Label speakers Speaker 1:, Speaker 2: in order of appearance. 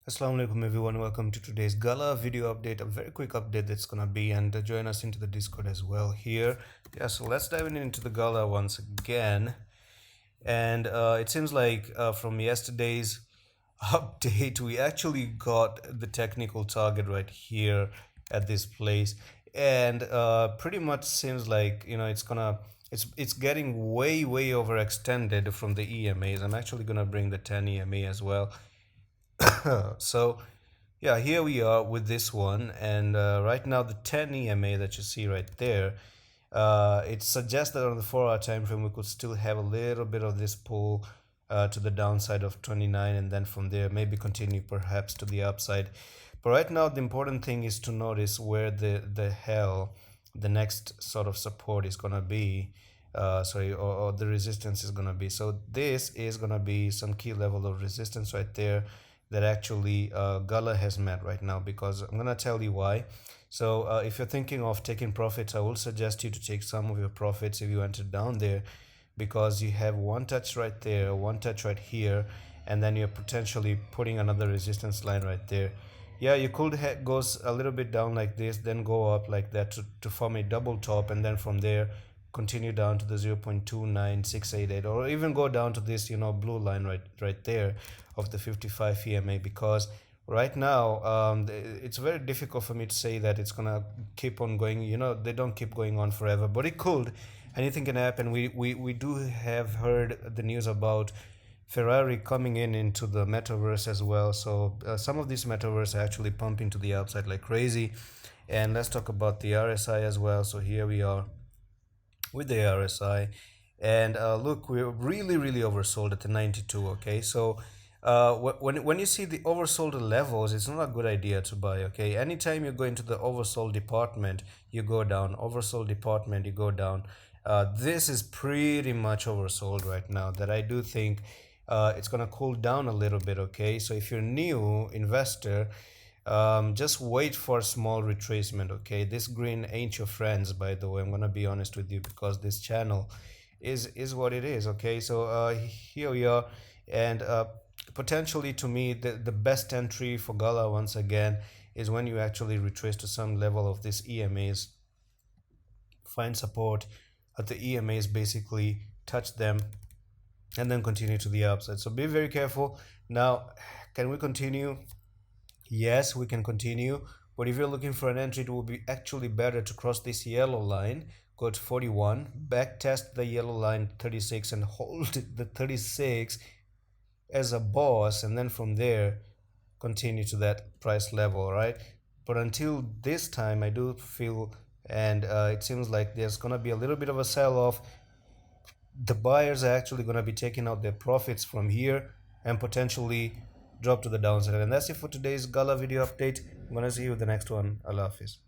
Speaker 1: Assalamu alaikum everyone, welcome to today's GALA video update, a very quick update that's gonna be, and join us into the Discord as well here. Yeah, so let's dive into the GALA once again. And it seems like from yesterday's update, we actually got the technical target right here at this place. And pretty much seems like, it's getting way overextended from the EMAs. I'm actually gonna bring the 10 EMA as well. So yeah, here we are with this one, and right now the 10 EMA that you see right there, it suggests that on the 4-hour time frame we could still have a little bit of this pull to the downside of 29, and then from there maybe continue perhaps to the upside. But right now the important thing is to notice where the hell the next sort of support is gonna be. Or the resistance is gonna be. So this is gonna be some key level of resistance right there that actually GALA has met right now, because I'm gonna tell you why. So if you're thinking of taking profits, I will suggest you to take some of your profits if you enter down there, because you have one touch right there, one touch right here, and then you're potentially putting another resistance line right there. Yeah, you could goes a little bit down like this, then go up like that to form a double top, and then from there continue down to the 0.29688, or even go down to this blue line right there of the 55 EMA, because right now it's very difficult for me to say that it's gonna keep on going. They don't keep going on forever, but it could. Anything can happen. We do have heard the news about Ferrari coming into the metaverse as well. So some of these metaverse are actually pumping to the upside like crazy. And let's talk about the RSI as well. So here we are with the RSI, and look, we're really oversold at the 92. Okay, so when you see the oversold levels, it's not a good idea to buy. Okay, anytime you go into the oversold department, you go down. Oversold department, you go down. This is pretty much oversold right now, that I do think it's gonna cool down a little bit. Okay, so if you're new investor, just wait for a small retracement. Okay, this green ain't your friends, by the way. I'm gonna be honest with you, because this channel is what it is. Okay, so here we are, and potentially to me the best entry for GALA once again is when you actually retrace to some level of this EMAs, find support at the EMAs, basically touch them, and then continue to the upside. So be very careful. Now, can we continue? Yes, we can continue, but if you're looking for an entry, it will be actually better to cross this yellow line, go to 41, back test the yellow line 36, and hold the 36 as a boss, and then from there continue to that price level, right? But until this time, I do feel, and it seems like there's gonna be a little bit of a sell-off. The buyers are actually gonna be taking out their profits from here and potentially drop to the downside. And that's it for today's GALA video update. I'm gonna see you with the next one. Allah Hafiz.